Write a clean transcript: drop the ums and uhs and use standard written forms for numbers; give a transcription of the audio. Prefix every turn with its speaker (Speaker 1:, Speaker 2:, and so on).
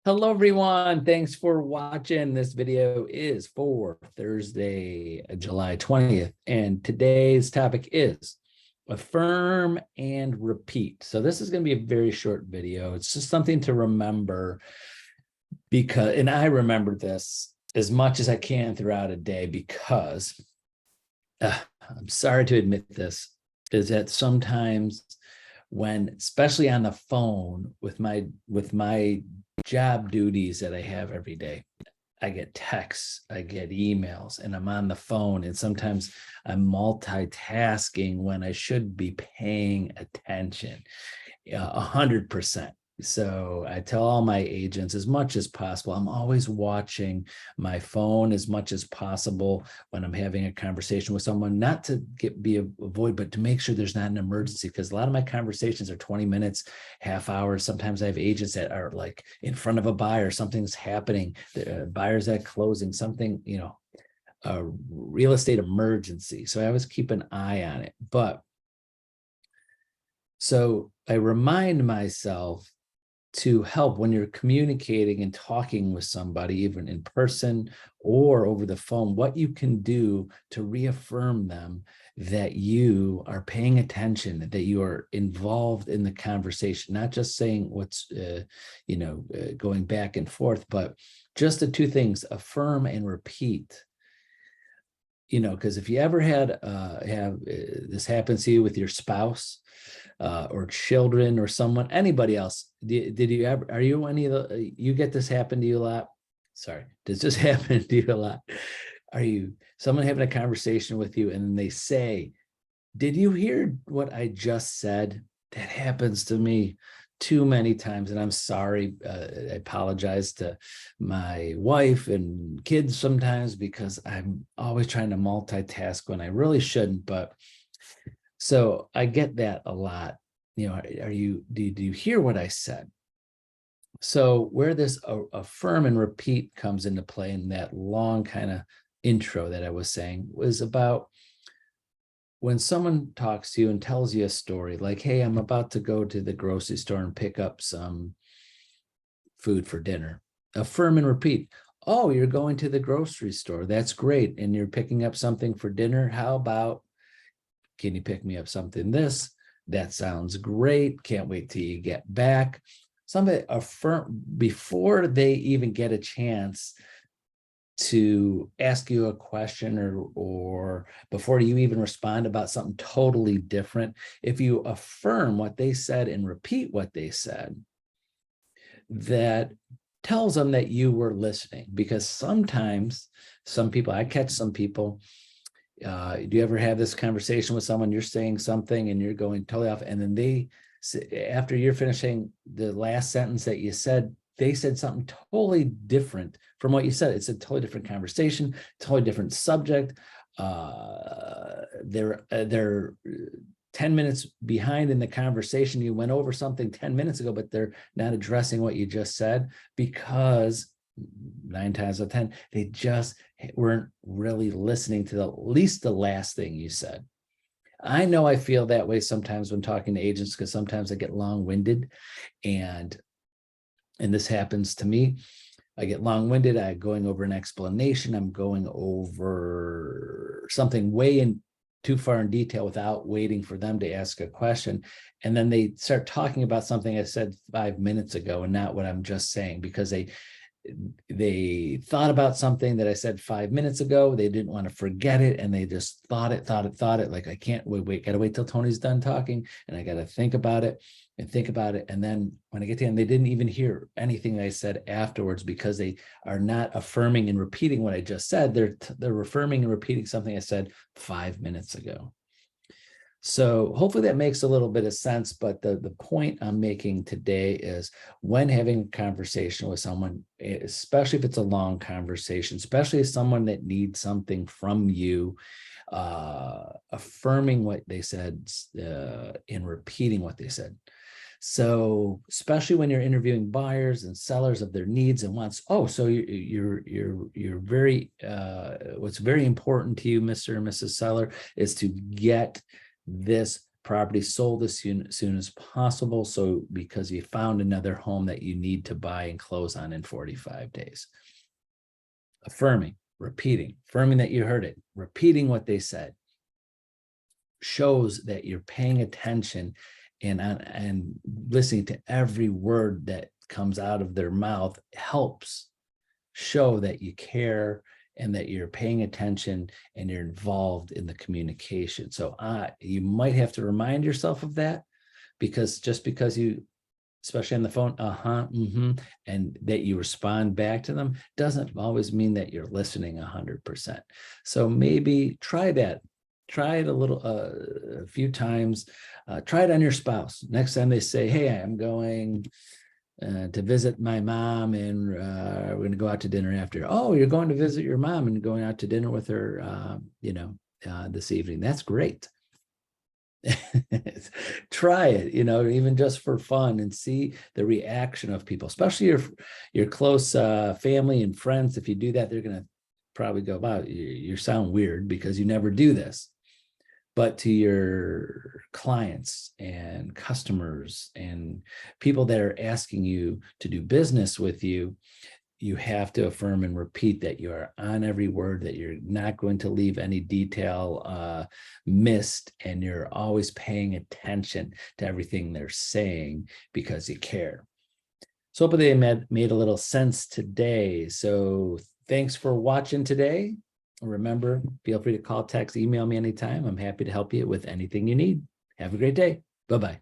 Speaker 1: Hello, everyone. Thanks for watching. This video is for Thursday, July 20th, and today's topic is affirm and repeat. So this is going to be a very short video. It's just something to remember because, and I remember this as much as I can throughout a day because I'm sorry to admit this, is that sometimes when, especially on the phone with my job duties that I have every day, I get texts, I get emails, and I'm on the phone, and sometimes I'm multitasking when I should be paying attention 100%. So I tell all my agents as much as possible, I'm always watching my phone as much as possible when I'm having a conversation with someone, not to be a void, but to make sure there's not an emergency, because a lot of my conversations are 20 minutes, half hours. Sometimes I have agents that are like in front of a buyer, something's happening, buyers at closing, something, a real estate emergency. So I always keep an eye on it. So I remind myself to help when you're communicating and talking with somebody, even in person or over the phone, what you can do to reaffirm them that you are paying attention, that you are involved in the conversation, not just saying what's, going back and forth, but just the two things, affirm and repeat. Because if you ever have this happens to you with your spouse, or children or someone, anybody else, did you ever, are you any of the, you get this happen to you a lot? Sorry, does this happen to you a lot? Are you someone having a conversation with you and they say, did you hear what I just said? That happens to me too many times, and I'm sorry. I apologize to my wife and kids sometimes because I'm always trying to multitask when I really shouldn't. But so I get that a lot. Do you hear what I said? So where this affirm and repeat comes into play in that long kind of intro that I was saying was about when someone talks to you and tells you a story like, hey, I'm about to go to the grocery store and pick up some food for dinner. Affirm and repeat. Oh, you're going to the grocery store. That's great. And you're picking up something for dinner. How about, can you pick me up something this? That sounds great. Can't wait till you get back. Somebody affirm before they even get a chance to ask you a question, or before you even respond about something totally different. If you affirm what they said and repeat what they said, that tells them that you were listening. Because sometimes I catch some people, do you ever have this conversation with someone, you're saying something and you're going totally off, and then they, after you're finishing the last sentence that you said, they said something totally different from what you said. It's a totally different conversation, totally different subject. They're 10 minutes behind in the conversation. You went over something 10 minutes ago, but they're not addressing what you just said because 9 times out of 10, they just weren't really listening to at least the last thing you said. I know I feel that way sometimes when talking to agents, because sometimes I get long-winded, and this happens to me. I get long-winded. I'm going over an explanation. I'm going over something too far in detail without waiting for them to ask a question. And then they start talking about something I said 5 minutes ago and not what I'm just saying, because they thought about something that I said 5 minutes ago. They didn't want to forget it. And they just thought it. Like, I can't wait, gotta wait till Tony's done talking. And I got to think about it. And then when I get to the end, they didn't even hear anything I said afterwards, because they are not affirming and repeating what I just said. They're affirming and repeating something I said 5 minutes ago. So hopefully that makes a little bit of sense. But the point I'm making today is, when having a conversation with someone, especially if it's a long conversation, especially if someone that needs something from you, affirming what they said and repeating what they said. So especially when you're interviewing buyers and sellers of their needs and wants. Oh, so you're very, what's very important to you, Mr. and Mrs. Seller, is to get this property sold as soon as possible. So because you found another home that you need to buy and close on in 45 days. Affirming, repeating, affirming that you heard it, repeating what they said shows that you're paying attention and listening to every word that comes out of their mouth helps show that you care and that you're paying attention and you're involved in the communication. So you might have to remind yourself of that, because just because you, especially on the phone, and that you respond back to them doesn't always mean that you're listening 100%. So maybe try that. Try it a few times. Try it on your spouse. Next time they say, hey, I'm going to visit my mom and we're going to go out to dinner after. Oh, you're going to visit your mom and going out to dinner with her, this evening. That's great. Try it, even just for fun, and see the reaction of people, especially your close family and friends. If you do that, they're going to probably go, wow, you sound weird because you never do this. But to your clients and customers and people that are asking you to do business with you, you have to affirm and repeat that you are on every word, that you're not going to leave any detail missed, and you're always paying attention to everything they're saying because you care. So hopefully they made a little sense today. So thanks for watching today. Remember, feel free to call, text, email me anytime. I'm happy to help you with anything you need. Have a great day. Bye-bye.